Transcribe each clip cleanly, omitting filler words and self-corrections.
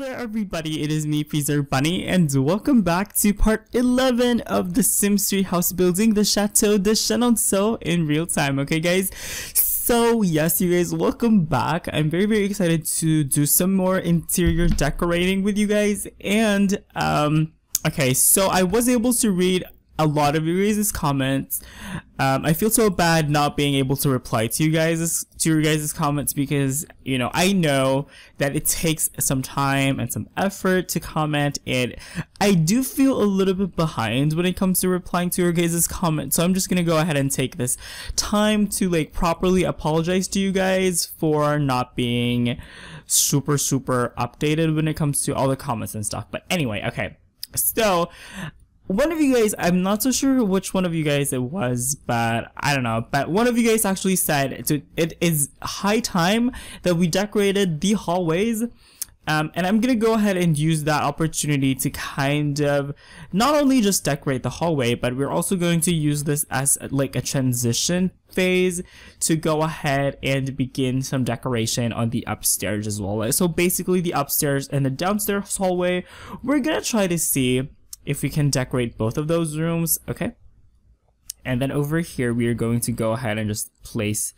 there everybody, it is me, Freezer Bunny, and welcome back to part 11 of the Sims 3 house building, the Chateau de Chenonceau in real time, okay guys? So yes, you guys, welcome back. I'm very excited to do some more interior decorating with you guys, and okay, so I was able to read a lot of you guys' comments. I feel so bad not being able to reply to your guys' comments because, you know, I know that it takes some time and some effort to comment, and I do feel a little bit behind when it comes to replying to your guys' comments. So I'm just gonna go ahead and take this time to like properly apologize to you guys for not being super updated when it comes to all the comments and stuff. But anyway, okay, so one of you guys, I'm not so sure which one of you guys it was, but I don't know, but one of you guys actually said it is high time that we decorated the hallways, and I'm gonna go ahead and use that opportunity to kind of not only just decorate the hallway, but we're also going to use this as like a transition phase to go ahead and begin some decoration on the upstairs as well. So basically the upstairs and the downstairs hallway, we're gonna try to see if we can decorate both of those rooms, okay? And then over here, we are going to go ahead and just place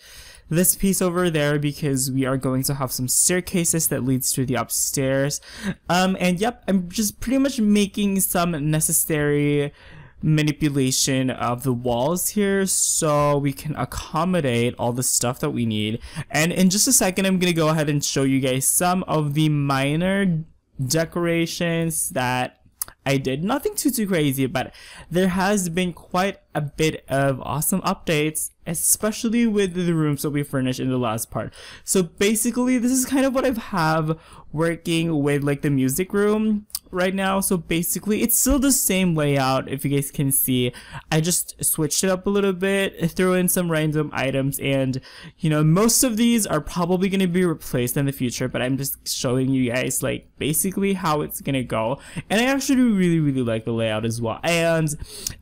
this piece over there because we are going to have some staircases that leads to the upstairs. And yep, I'm just pretty much making some necessary manipulation of the walls here so we can accommodate all the stuff that we need. And in just a second, I'm gonna go ahead and show you guys some of the minor decorations that I did. Nothing too crazy, but there has been quite a bit of awesome updates, especially with the rooms that we furnished in the last part. So basically, this is kind of what I have working with like the music room right now. So basically, it's still the same layout. If you guys can see, I just switched it up a little bit, threw in some random items, and you know, most of these are probably going to be replaced in the future, but I'm just showing you guys like basically how it's gonna go. And I actually really like the layout as well, and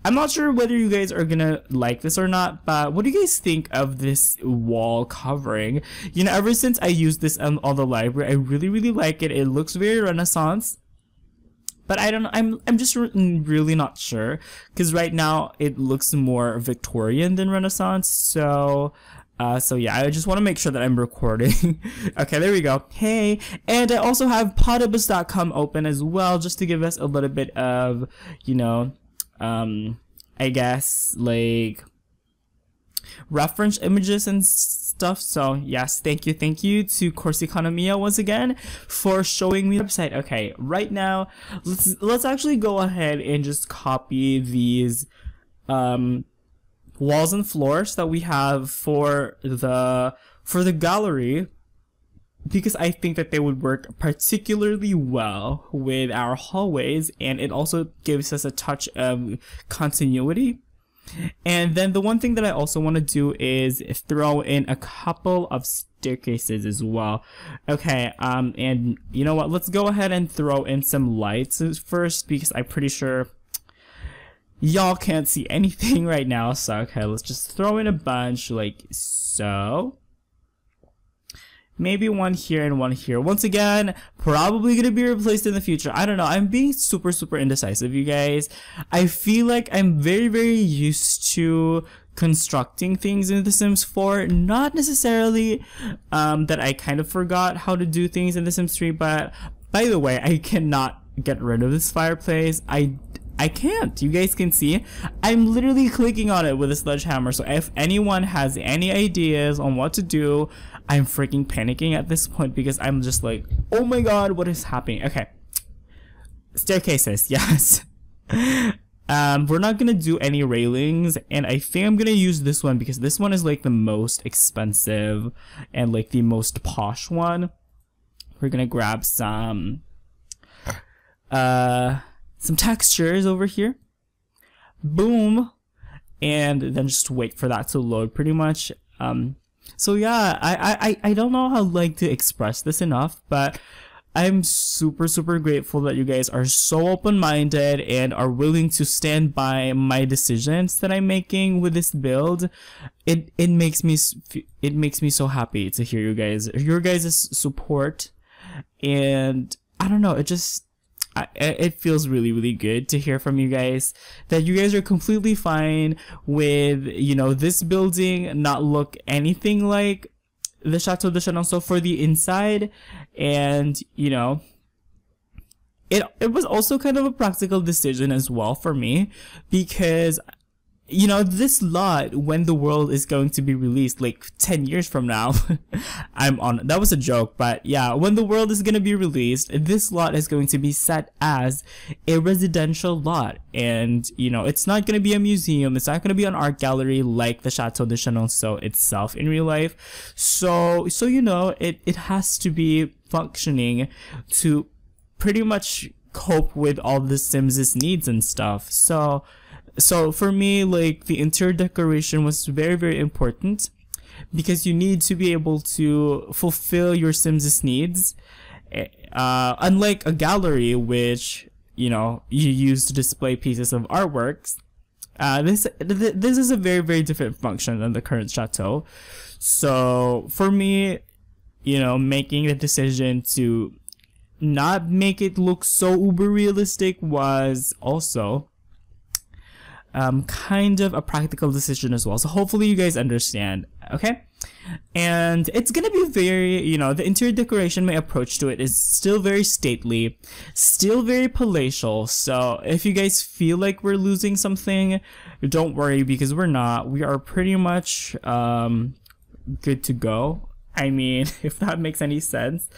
I'm not sure whether you guys are gonna like this or not, but what do you guys think of this wall covering? You know, ever since I used this on the library, I really like it. It looks very Renaissance, but I don't know, I'm just really not sure because right now it looks more Victorian than Renaissance. So yeah, I just want to make sure that I'm recording. Okay, there we go. Hey, and I also have potibus.com open as well, just to give us a little bit of, you know, I guess like reference images and stuff. So yes, thank you to Corsiconomia once again for showing me the website. Okay, right now let's actually go ahead and just copy these walls and floors that we have for the gallery, because I think that they would work particularly well with our hallways, and it also gives us a touch of continuity. And then the one thing that I also want to do is throw in a couple of staircases as well. Okay, and you know what, let's go ahead and throw in some lights first, because I'm pretty sure y'all can't see anything right now. So okay, let's just throw in a bunch like so. Maybe one here and one here. Once again, probably gonna be replaced in the future. I don't know. I'm being super indecisive, you guys. I feel like I'm very used to constructing things in The Sims 4. Not necessarily that I kind of forgot how to do things in The Sims 3, but by the way, I cannot get rid of this fireplace. I can't. You guys can see I'm literally clicking on it with a sledgehammer. So if anyone has any ideas on what to do, I'm freaking panicking at this point because I'm just like, oh my god, what is happening? Okay, staircases, yes. We're not gonna do any railings, and I think I'm gonna use this one because this one is like the most expensive and like the most posh one. We're gonna grab some textures over here, boom, and then just wait for that to load pretty much. So yeah, I don't know how like to express this enough, but I'm super grateful that you guys are so open-minded and are willing to stand by my decisions that I'm making with this build. It makes me so happy to hear your guys' support, and I don't know, it feels really, really good to hear from you guys that you guys are completely fine with, you know, this building not look anything like the Chateau de Chenonceau for the inside. And, you know, it was also kind of a practical decision as well for me, because, you know, this lot, when the world is going to be released like 10 years from now, that was a joke, but yeah, when the world is going to be released, this lot is going to be set as a residential lot. And, you know, it's not going to be a museum, it's not going to be an art gallery like the Chateau de Chenonceau itself in real life. So you know, it has to be functioning to pretty much cope with all the Sims' needs and stuff. So for me, like, the interior decoration was very, very important, because you need to be able to fulfill your Sims' needs. Unlike a gallery, which, you know, you use to display pieces of artworks, this is a very, very different function than the current chateau. So for me, you know, making the decision to not make it look so uber realistic was also kind of a practical decision as well. So hopefully you guys understand, okay? And it's gonna be very, you know, the interior decoration, my approach to it is still very stately, still very palatial. So if you guys feel like we're losing something, don't worry, because we're not. We are pretty much good to go. I mean, if that makes any sense.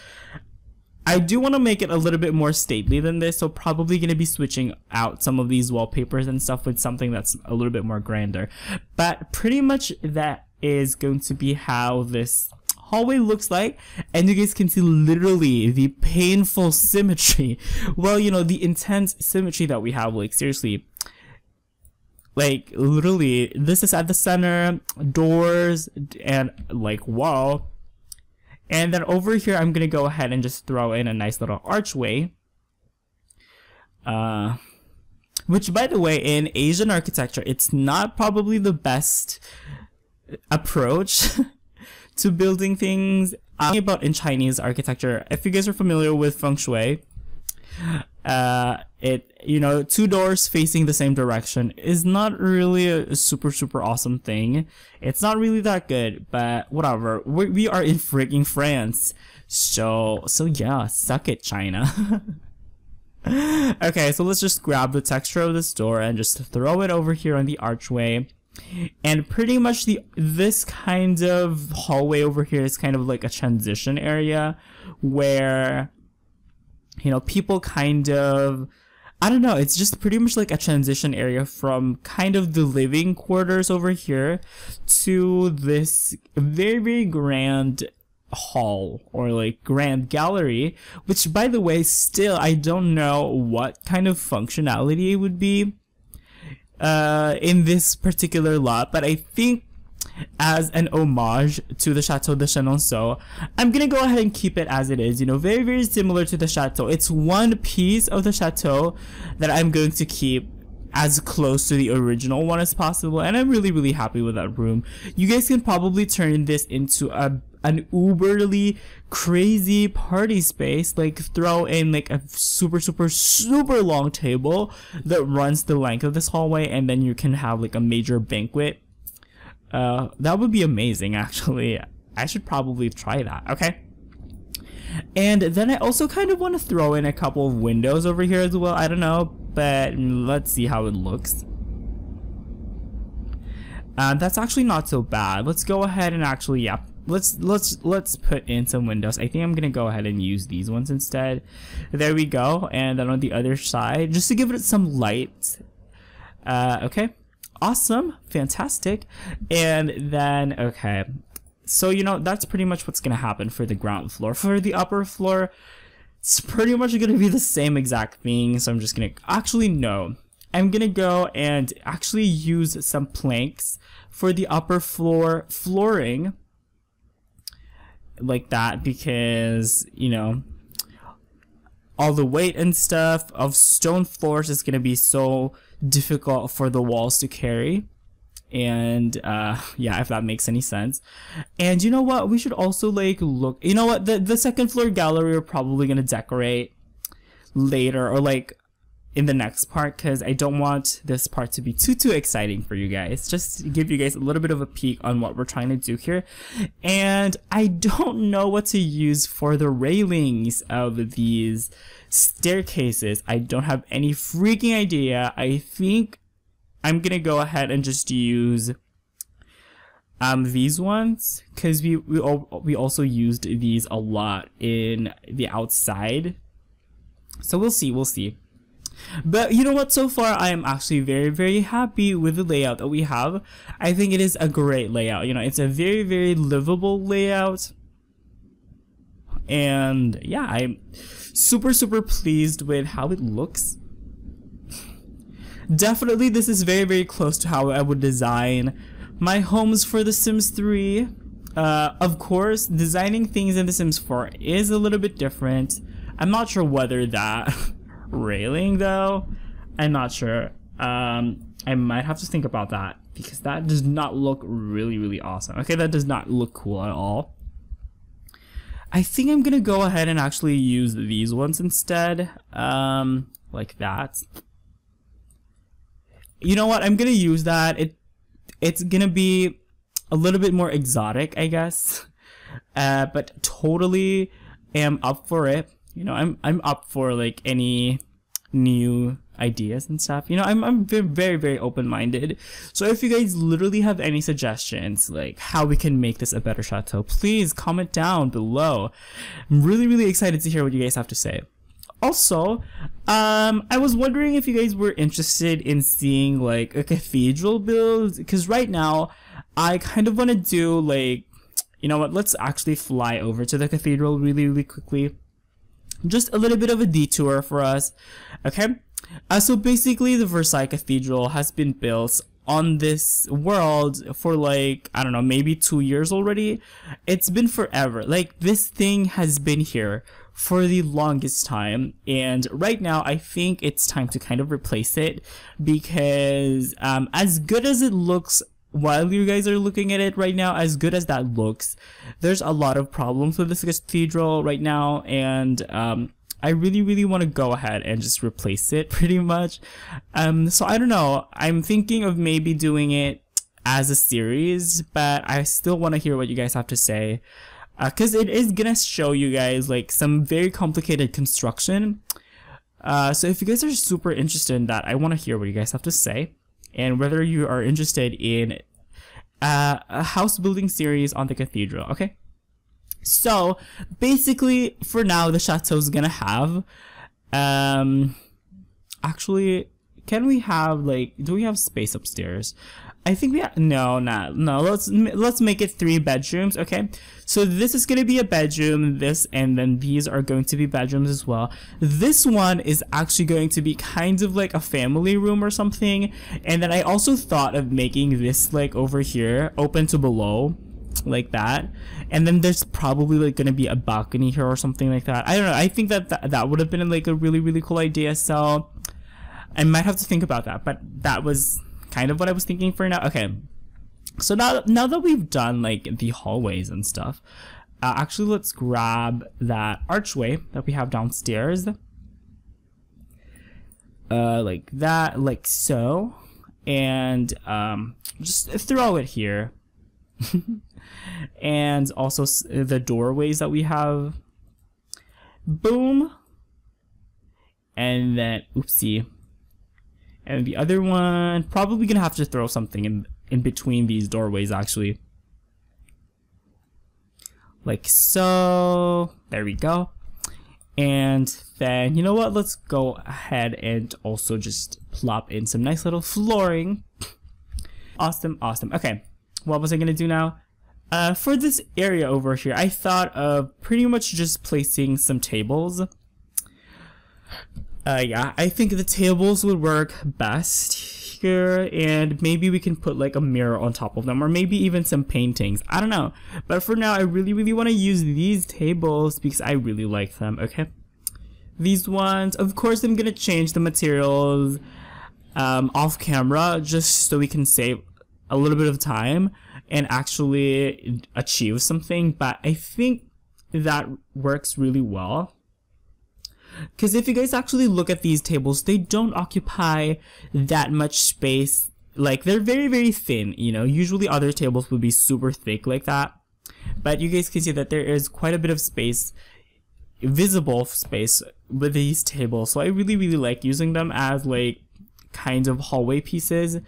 I do want to make it a little bit more stately than this, so probably going to be switching out some of these wallpapers and stuff with something that's a little bit more grander. But pretty much that is going to be how this hallway looks like, and you guys can see literally the painful symmetry. Well, you know, the intense symmetry that we have, like, seriously. Like, literally, this is at the center, doors, and, like, wall. And then over here, I'm gonna go ahead and just throw in a nice little archway. Which, by the way, in Asian architecture, it's not probably the best approach to building things. I'm talking about in Chinese architecture. If you guys are familiar with feng shui, you know, two doors facing the same direction is not really a super awesome thing. It's not really that good, but whatever. We are in freaking France, so yeah, suck it, China. Okay, so let's just grab the texture of this door and just throw it over here on the archway. And pretty much this kind of hallway over here is kind of like a transition area where, you know, people kind of, I don't know, it's just pretty much like a transition area from kind of the living quarters over here to this very, very grand hall, or like grand gallery, which, by the way, still I don't know what kind of functionality it would be in this particular lot, but I think as an homage to the Chateau de Chenonceau, I'm gonna go ahead and keep it as it is, you know, very, very similar to the chateau. It's one piece of the chateau that I'm going to keep as close to the original one as possible, and I'm really, really happy with that room. You guys can probably turn this into an uberly crazy party space, like throw in like a super long table that runs the length of this hallway, and then you can have like a major banquet. That would be amazing, actually. I should probably try that, okay? And then I also kind of want to throw in a couple of windows over here as well. I don't know, but let's see how it looks. That's actually not so bad. Let's go ahead and actually, yeah, let's put in some windows. I think I'm gonna go ahead and use these ones instead. There we go. And then on the other side, just to give it some light. Okay. Awesome, fantastic. And then, okay, so, you know, that's pretty much what's gonna happen for the ground floor. For the upper floor, it's pretty much gonna be the same exact thing. So I'm just gonna, actually no, I'm gonna go and actually use some planks for the upper floor flooring like that, because, you know, all the weight and stuff of stone floors is gonna be so difficult for the walls to carry. And yeah, if that makes any sense. And you know what, we should also like look, you know what, the second floor gallery we're probably gonna decorate later, or like in the next part, because I don't want this part to be too exciting for you guys. Just to give you guys a little bit of a peek on what we're trying to do here. And I don't know what to use for the railings of these staircases. I don't have any freaking idea. I think I'm gonna go ahead and just use these ones, because we also used these a lot in the outside. So we'll see. But you know what, so far I am actually very happy with the layout that we have. I think it is a great layout. You know, it's a very livable layout. And yeah, I'm super pleased with how it looks. Definitely this is very close to how I would design my homes for The Sims 3. Of course, designing things in The Sims 4 is a little bit different. I'm not sure whether that railing though, I'm not sure. I might have to think about that, because that does not look really awesome. Okay, that does not look cool at all. I think I'm gonna go ahead and actually use these ones instead, like that. You know what, I'm gonna use that. It's gonna be a little bit more exotic, I guess, but totally am up for it. You know, I'm up for like any new ideas and stuff. You know, I'm very open-minded. So if you guys literally have any suggestions, like how we can make this a better chateau, please comment down below. I'm really excited to hear what you guys have to say. Also, I was wondering if you guys were interested in seeing like a cathedral build, because right now I kind of want to do like, you know what, let's actually fly over to the cathedral really quickly. Just a little bit of a detour for us, okay? So basically the Versailles Cathedral has been built on this world for like, I don't know, maybe 2 years already. It's been forever. Like, this thing has been here for the longest time, and right now I think it's time to kind of replace it, because as good as it looks while you guys are looking at it right now, as good as that looks, there's a lot of problems with this cathedral right now, and I really want to go ahead and just replace it pretty much. So I don't know, I'm thinking of maybe doing it as a series, but I still want to hear what you guys have to say, because it is gonna show you guys like some very complicated construction. So if you guys are super interested in that, I want to hear what you guys have to say, and whether you are interested in a house building series on the cathedral, okay? So basically, for now, the chateau is gonna have, actually, can we have like, do we have space upstairs? I think we have, no, let's make it 3 bedrooms, okay? So this is gonna be a bedroom, this, and then these are going to be bedrooms as well. This one is actually going to be kind of like a family room or something, and then I also thought of making this like over here, open to below, like that, and then there's probably like gonna be a balcony here or something like that. I don't know, I think that would have been like a really cool idea, so I might have to think about that, but that was kind of what I was thinking for now. Okay, so now that we've done like the hallways and stuff, actually let's grab that archway that we have downstairs, like that, like so, and just throw it here. And also the doorways that we have, boom, and then oopsie. And the other one, probably gonna have to throw something in between these doorways, actually. Like so. There we go. And then, you know what? Let's go ahead and also just plop in some nice little flooring. Awesome. Okay. What was I gonna do now? For this area over here, I thought of pretty much just placing some tables. Yeah, I think the tables would work best here, and maybe we can put like a mirror on top of them, or maybe even some paintings. I don't know, but for now I really want to use these tables because I really like them. Okay, these ones, of course I'm gonna change the materials off camera just so we can save a little bit of time and actually achieve something, but I think that works really well. Because if you guys actually look at these tables, they don't occupy that much space. Like, they're very, very thin, you know. Usually other tables would be super thick like that. But you guys can see that there is quite a bit of space, visible space with these tables. So I really, really like using them as like kind of hallway pieces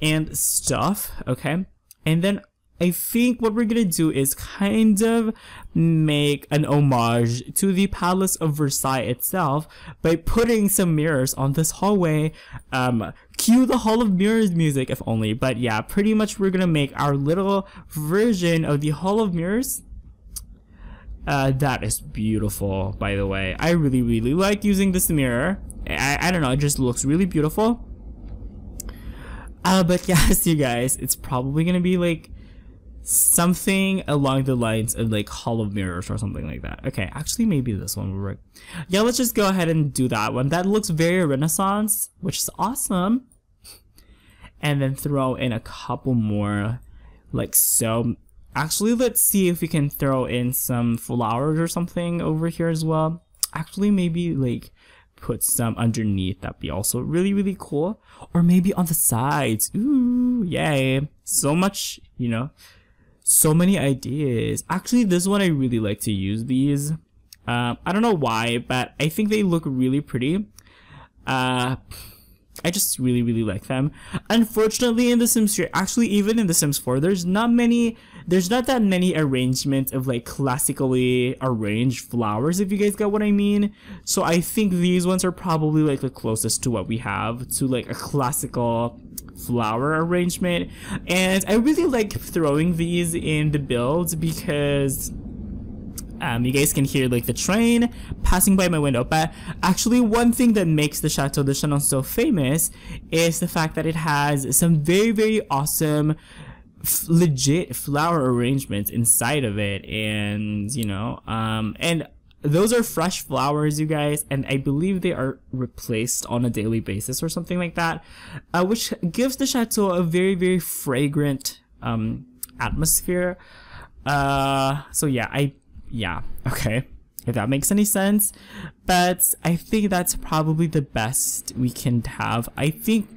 and stuff, okay? And then I think what we're gonna do is kind of make an homage to the Palace of Versailles itself by putting some mirrors on this hallway. Cue the Hall of Mirrors music if only. But yeah, pretty much we're gonna make our little version of the Hall of Mirrors. That is beautiful, by the way. I really, really like using this mirror. I don't know, it just looks really beautiful. But yes, you guys, it's probably gonna be like something along the lines of like Hall of Mirrors or something like that. Okay, actually maybe this one will work. Yeah, let's just go ahead and do that one. That looks very Renaissance, which is awesome. And then throw in a couple more like so. Actually, let's see if we can throw in some flowers or something over here as well. Actually, maybe like put some underneath. That'd be also really, really cool. Or maybe on the sides. Ooh, yay. So much, you know, so many ideas. Actually, this one I really like to use these. I don't know why, but I think they look really pretty. I just really, really like them. Unfortunately, in The Sims 3, actually even in The Sims 4, there's not that many arrangements of like classically arranged flowers, if you guys get what I mean. So I think these ones are probably like the closest to what we have to like a classical flower arrangement. And I really like throwing these in the builds because you guys can hear like the train passing by my window. But actually, one thing that makes the Chateau de Chenonceau famous is the fact that it has some very, very awesome legit flower arrangements inside of it. And you know, and those are fresh flowers, you guys, and I believe they are replaced on a daily basis or something like that, which gives the chateau a very, very fragrant atmosphere. So yeah, okay, if that makes any sense. But I think that's probably the best we can have. I think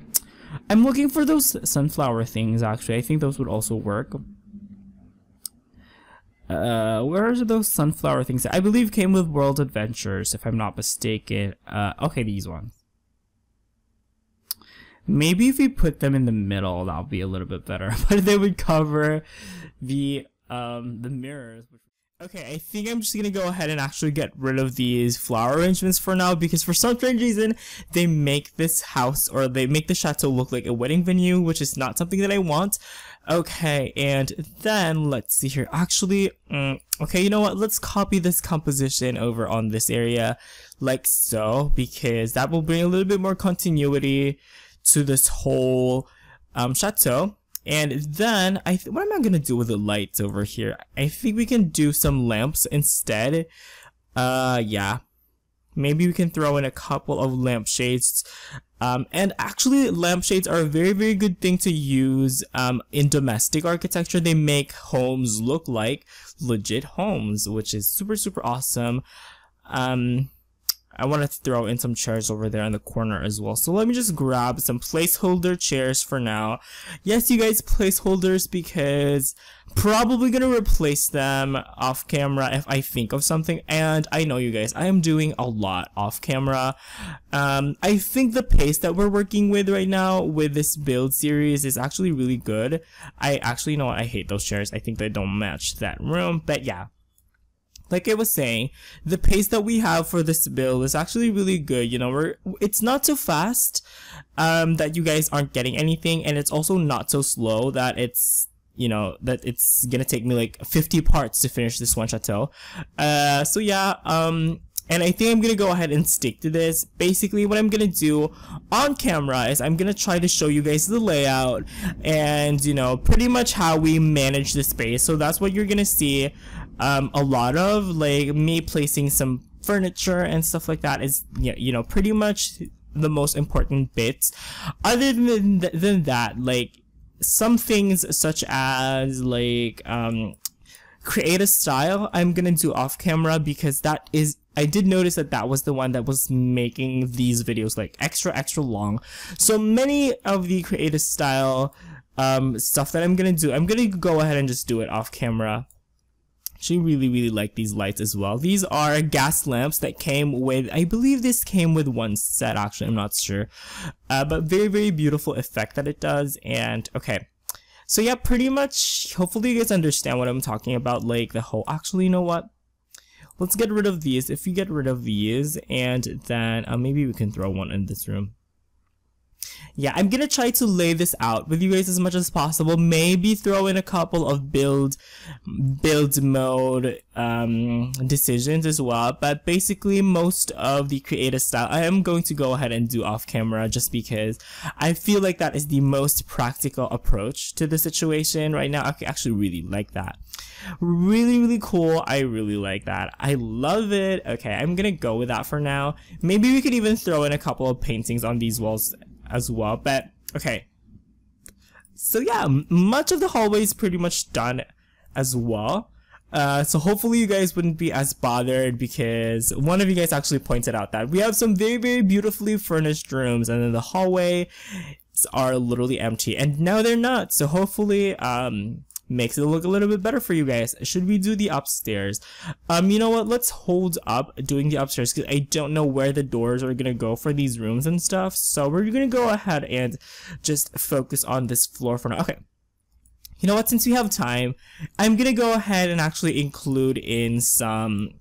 I'm looking for those sunflower things, actually. I think those would also work. Where are those sunflower things? I believe came with World Adventures, if I'm not mistaken. Okay, these ones. Maybe if we put them in the middle, that'll be a little bit better. But they would cover the mirrors. Okay, I think I'm just gonna go ahead and actually get rid of these flower arrangements for now, because for some strange reason they make this house, or they make the chateau, look like a wedding venue, which is not something that I want. Okay, and then let's see here. Actually, okay, you know what? Let's copy this composition over on this area, like so, because that will bring a little bit more continuity to this whole chateau. And then what am I gonna do with the lights over here? I think we can do some lamps instead. Yeah, maybe we can throw in a couple of lampshades. And actually, lampshades are a very, very good thing to use in domestic architecture. They make homes look like legit homes, which is super, super awesome. I want to throw in some chairs over there in the corner as well. So let me just grab some placeholder chairs for now. Yes, you guys, placeholders, because probably gonna replace them off camera if I think of something. And I know, you guys, I am doing a lot off camera. I think the pace that we're working with right now with this build series is actually really good. I actually, you know what, I hate those chairs. I think they don't match that room, but yeah. Like I was saying, the pace that we have for this build is actually really good. You know, it's not too fast that you guys aren't getting anything, and it's also not so slow that it's, you know, that it's gonna take me like 50 parts to finish this one chateau. So yeah, and I think I'm gonna go ahead and stick to this. Basically, what I'm gonna do on camera is I'm gonna try to show you guys the layout and, you know, pretty much how we manage the space. So that's what you're gonna see. A lot of like me placing some furniture and stuff like that is, you know, pretty much the most important bits. Other than that, like some things such as like create a style, I'm gonna do off camera, because that is I did notice that that was the one that was making these videos like extra long. So many of the creative style stuff that I'm gonna do, I'm gonna go ahead and just do it off camera. Actually really like these lights as well. These are gas lamps that came with, I believe this came with one set actually, I'm not sure. But very beautiful effect that it does. And okay, so yeah, pretty much, hopefully you guys understand what I'm talking about, like the whole, actually you know what? Let's get rid of these. If you get rid of these, and then maybe we can throw one in this room. Yeah, I'm gonna try to lay this out with you guys as much as possible. Maybe throw in a couple of build mode decisions as well. But basically, most of the creative style I am going to go ahead and do off camera, just because I feel like that is the most practical approach to the situation right now. I actually really like that. Really cool. I really like that. I love it. Okay, I'm gonna go with that for now. Maybe we could even throw in a couple of paintings on these walls as well. But okay, so yeah, much of the hallway is pretty much done as well. So hopefully you guys wouldn't be as bothered, because one of you guys actually pointed out that we have some very beautifully furnished rooms, and then the hallways are literally empty, and now they're not. So hopefully makes it look a little bit better for you guys. Should we do the upstairs? You know what, let's hold up doing the upstairs, because I don't know where the doors are gonna go for these rooms and stuff. So we're gonna go ahead and just focus on this floor for now. Okay, you know what, since we have time, I'm gonna go ahead and actually include in some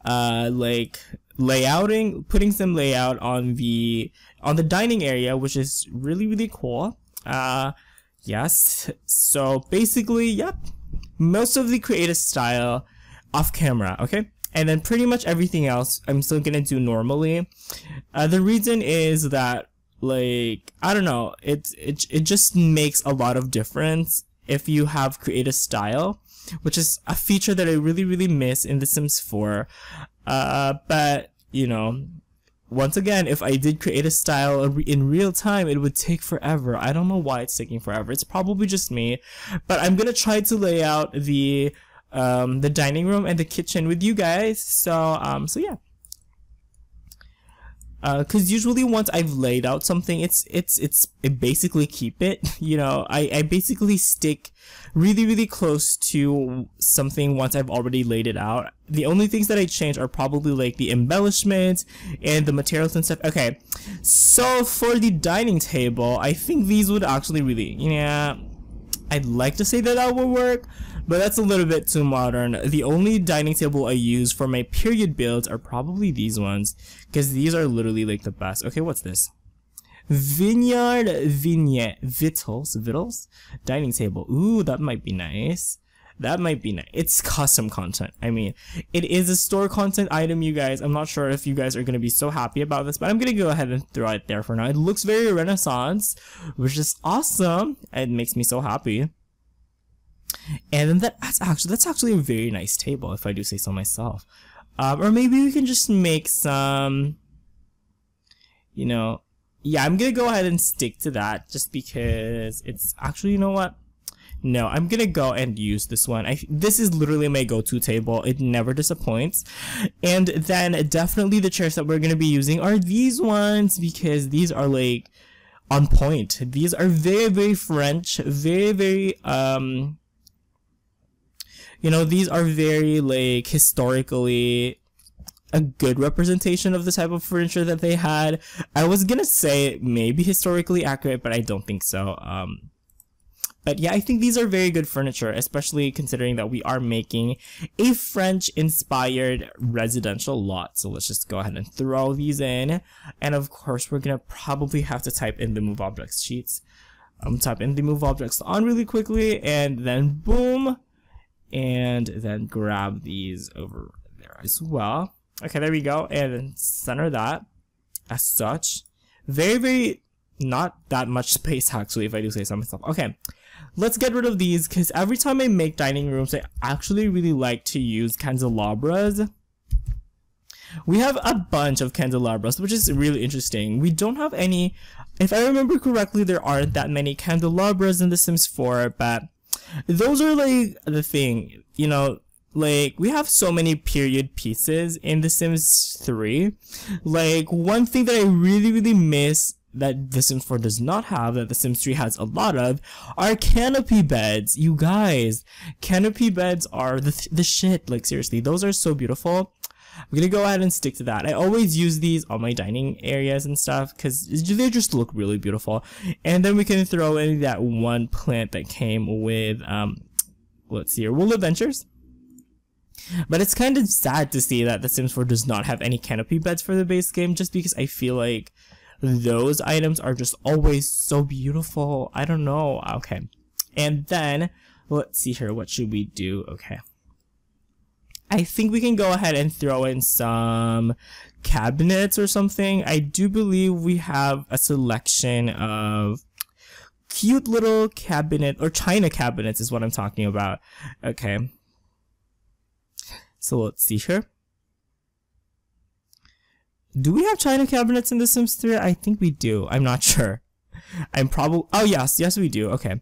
like layouting, putting some layout on the dining area, which is really cool. Yes, so basically, yep, most of the creative style off camera, okay? And then pretty much everything else I'm still gonna do normally. The reason is that, like, I don't know, it just makes a lot of difference if you have creative style, which is a feature that I really miss in The Sims 4. But, you know, once again, if I did create a style in real time, it would take forever. I don't know why it's taking forever. It's probably just me, but I'm gonna try to lay out the dining room and the kitchen with you guys. So yeah. Cause usually once I've laid out something, it basically keep it, you know, I basically stick really close to something once I've already laid it out. The only things that I change are probably like the embellishments and the materials and stuff. Okay, so for the dining table, I think these would actually really, yeah, I'd like to say that would work, but that's a little bit too modern. The only dining table I use for my period builds are probably these ones, because these are literally like the best. Okay, what's this? Vittles dining table. Ooh, that might be nice. That might be nice. It's custom content. I mean, it is a store content item, you guys. I'm not sure if you guys are gonna be so happy about this, but I'm gonna go ahead and throw it there for now. It looks very Renaissance, which is awesome. It makes me so happy. And then that's actually a very nice table, if I do say so myself. Or maybe we can just make some, you know, yeah, I'm gonna go ahead and stick to that, just because it's actually, you know what? No, I'm gonna go and use this one. This is literally my go-to table. It never disappoints. And then definitely the chairs that we're gonna be using are these ones, because these are like on point. These are very French, very you know, these are very like historically a good representation of the type of furniture that they had. I was gonna say maybe historically accurate, but I don't think so. But yeah, I think these are very good furniture, especially considering that we are making a French-inspired residential lot. So let's just go ahead and throw these in. And of course, we're gonna probably have to type in the move objects sheets. Type in the move objects on really quickly, and then boom, and then grab these over there as well. Okay, there we go, and then center that as such. Very not that much space actually, if I do say so myself. Okay, let's get rid of these, because every time I make dining rooms, I actually really like to use candelabras. We have a bunch of candelabras, which is really interesting. We don't have any, if I remember correctly, there aren't that many candelabras in The Sims 4, but those are like the thing, you know, like, we have so many period pieces in The Sims 3. Like, one thing that I really miss that The Sims 4 does not have, that The Sims 3 has a lot of, are canopy beds. You guys, canopy beds are the shit. Like, seriously, those are so beautiful. I'm gonna go ahead and stick to that. I always use these on my dining areas and stuff because they just look really beautiful. And then we can throw in that one plant that came with, let's see here, Wool Adventures. But it's kind of sad to see that The Sims 4 does not have any canopy beds for the base game, just because I feel like those items are just always so beautiful. I don't know. Okay. And then, let's see here, what should we do? Okay. I think we can go ahead and throw in some cabinets or something. I do believe we have a selection of cute little cabinet, or china cabinets is what I'm talking about. Okay. So let's see here. Do we have china cabinets in The Sims 3? I think we do. I'm not sure. I'm probably... Oh, yes, we do. Okay.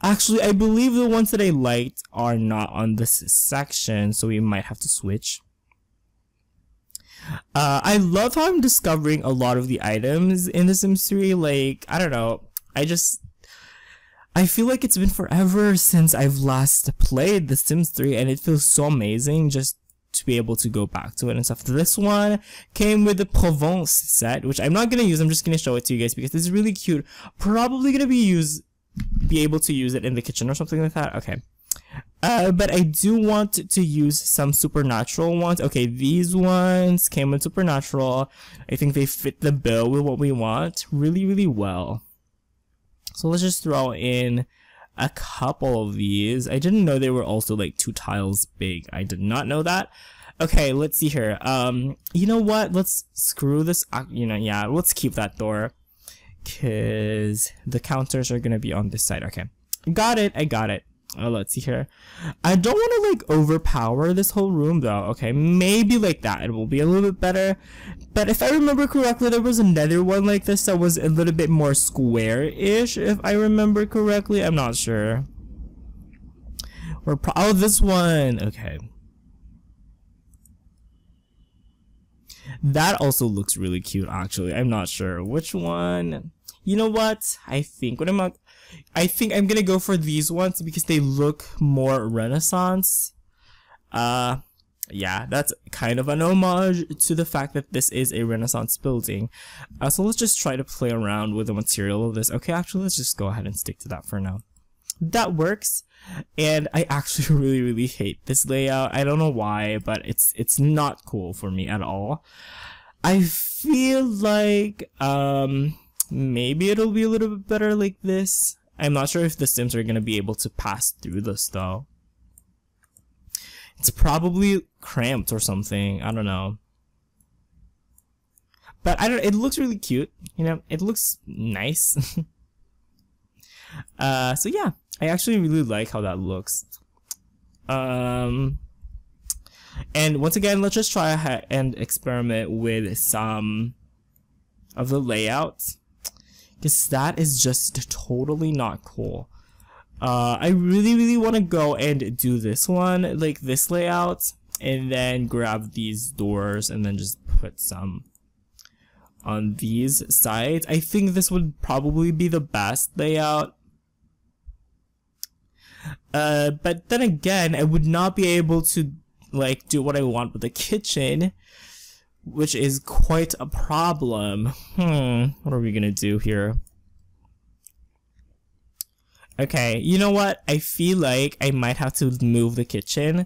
Actually, I believe the ones that I liked are not on this section, so we might have to switch. I love how I'm discovering a lot of the items in The Sims 3. Like, I don't know. I feel like it's been forever since I've last played The Sims 3, and it feels so amazing just to be able to go back to it and stuff. This one came with the Provence set, which I'm not gonna use. I'm just gonna show it to you guys because it's really cute. Probably gonna be able to use it in the kitchen or something like that. Okay. But I do want to use some supernatural ones. Okay, these ones came with supernatural. I think they fit the bill with what we want really well. So let's just throw in a couple of these. I didn't know they were also like 2 tiles big. I did not know that. Okay, let's see here. You know what? Let's screw this. Yeah, let's keep that door, cause the counters are gonna be on this side. Okay, got it. I got it. Let's see here. I don't want to like overpower this whole room though. Okay, maybe like that. It will be a little bit better. But if I remember correctly, there was another one like this that was a little bit more square-ish, if I remember correctly. I'm not sure. Oh, this one. Okay. That also looks really cute, actually. I'm not sure which one. You know what? I think I'm gonna go for these ones because they look more Renaissance. Yeah, that's kind of an homage to the fact that this is a Renaissance building. So let's just try to play around with the material of this. Okay, actually, let's just go ahead and stick to that for now. That works. And I actually really hate this layout. I don't know why, but it's not cool for me at all. I feel like maybe it'll be a little bit better like this. I'm not sure if the Sims are gonna be able to pass through this though. It's probably cramped or something. I don't know. But it looks really cute. You know, it looks nice. So yeah, I actually really like how that looks. And once again, let's just try ahead and experiment with some of the layouts, because that is just totally not cool. I really want to go and do this one, like this layout, and then grab these doors and then just put some on these sides. I think this would probably be the best layout. But then again, I would not be able to like do what I want with the kitchen, which is quite a problem. What are we gonna do here? Okay, you know what? I feel like I might have to move the kitchen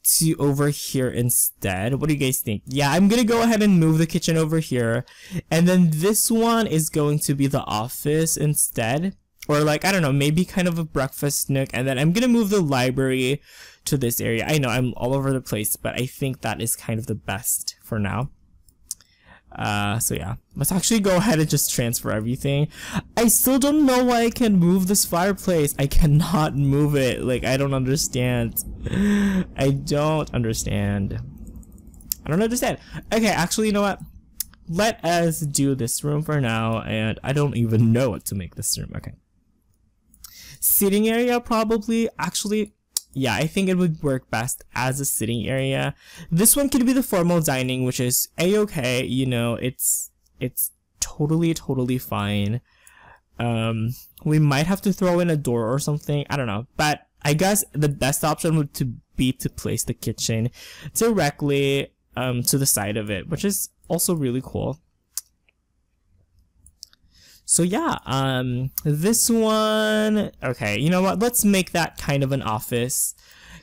to over here instead. What do you guys think? Yeah, I'm gonna go ahead and move the kitchen over here, and then this one is going to be the office instead. Or like, I don't know, maybe kind of a breakfast nook, and then I'm gonna move the library to this area. I know I'm all over the place, but I think that is kind of the best for now. So yeah, let's actually go ahead and just transfer everything. I still don't know why I can move this fireplace. I cannot move it. Like, I don't understand. I don't understand. Okay, actually, you know what? Let us do this room for now, and I don't even know what to make this room. Okay. Sitting area, probably. Actually, yeah, I think it would work best as a sitting area. This one could be the formal dining, which is a-okay, you know, it's totally fine. We might have to throw in a door or something, I don't know, but I guess the best option would be to place the kitchen directly to the side of it, which is also really cool. So yeah, this one, okay, you know what, let's make that kind of an office,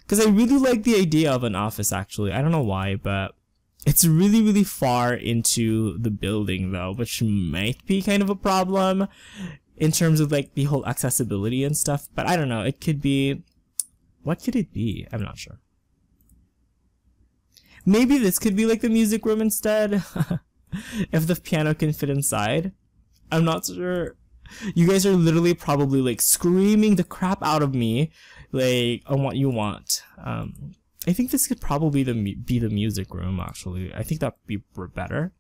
because I really like the idea of an office actually. I don't know why, but it's really far into the building though, which might be kind of a problem in terms of like the whole accessibility and stuff, but I don't know, it could be, what could it be? I'm not sure. Maybe this could be like the music room instead, if the piano can fit inside. I'm not sure. You guys are literally probably like screaming the crap out of me, like on what you want. I think this could probably be the music room actually. I think that'd be better.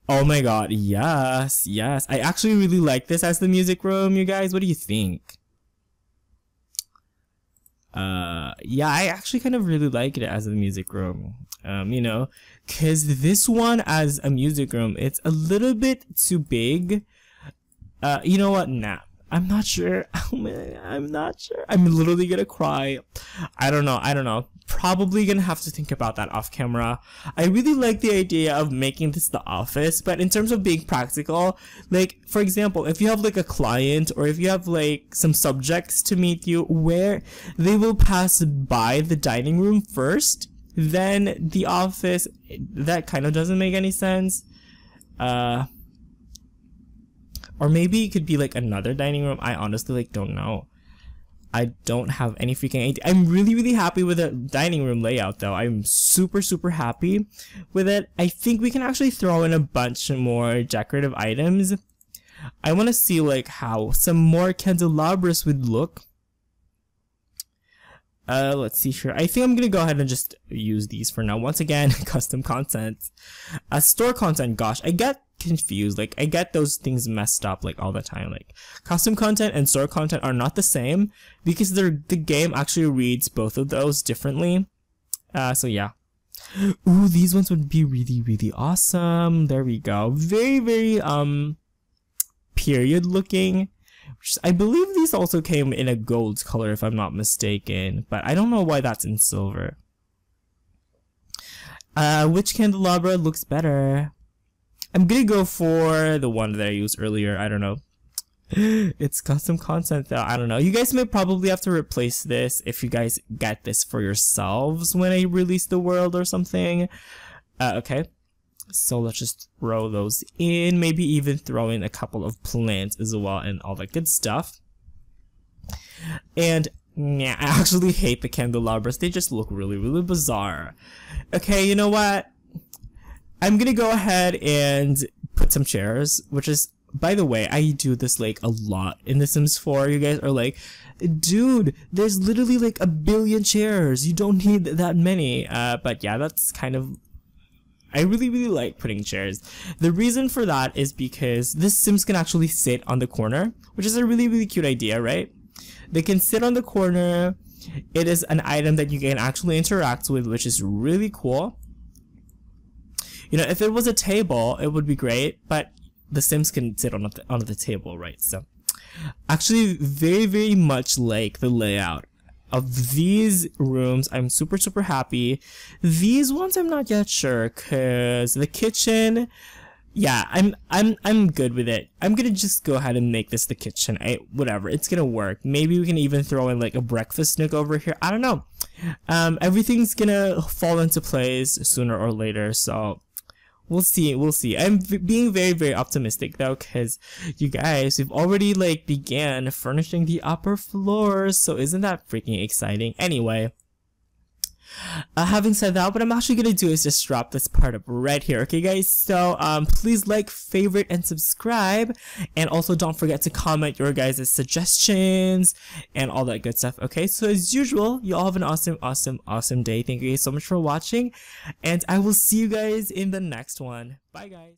Oh my god, yes, yes. I actually really like this as the music room, you guys. What do you think? Yeah, I actually kind of really like it as a music room. You know, cause this one as a music room, it's a little bit too big. You know what? Nah, I'm not sure. Oh man, I'm not sure. I'm literally gonna cry. I don't know. Probably gonna have to think about that off camera. I really like the idea of making this the office, but in terms of being practical, like for example, if you have like a client or if you have like some subjects to meet you where they will pass by the dining room first, then the office, that kind of doesn't make any sense. Or maybe it could be like another dining room. I honestly like don't know. I don't have any freaking idea. I'm really happy with the dining room layout though. I'm super happy with it. I think we can actually throw in a bunch more decorative items. I want to see like how some more candelabras would look. Let's see here. I think I'm gonna go ahead and just use these for now. Once again, custom content. Store content, gosh, I get confused. Like, I get those things messed up like all the time. Like, custom content and store content are not the same because the game actually reads both of those differently. So yeah. Ooh, these ones would be really awesome. There we go. Very period looking. I believe these also came in a gold color if I'm not mistaken, but I don't know why that's in silver. Which candelabra looks better? I'm gonna go for the one that I used earlier. I don't know. It's custom content though. I don't know. You guys may probably have to replace this if you guys get this for yourselves when I release the world or something. Okay. So let's just throw those in, maybe even throw in a couple of plants as well and all that good stuff. And yeah, I actually hate the candelabras. They just look really bizarre. Okay, you know what? I'm gonna go ahead and put some chairs, which is, by the way, I do this like a lot in The Sims 4. You guys are like, dude, there's literally like 1 billion chairs. You don't need that many. But yeah, that's kind of, I really like putting chairs. The reason for that is because this Sims can actually sit on the corner, which is a really cute idea, right? They can sit on the corner. It is an item that you can actually interact with, which is really cool. You know, if it was a table, it would be great, but the Sims can sit on the table, right? So, actually, very much like the layout of these rooms. I'm super happy. These ones I'm not yet sure, cause the kitchen, yeah, I'm good with it. I'm gonna just go ahead and make this the kitchen. Whatever, it's gonna work. Maybe we can even throw in like a breakfast nook over here. I don't know. Everything's gonna fall into place sooner or later, so we'll see. I'm being very optimistic though, because you guys, we've already like began furnishing the upper floors, so isn't that freaking exciting? Anyway, having said that, what I'm actually gonna do is just drop this part up right here, okay guys? So please like, favorite, and subscribe, and also don't forget to comment your guys' suggestions and all that good stuff, okay? So as usual, you all have an awesome day. Thank you guys so much for watching, and I will see you guys in the next one. Bye guys.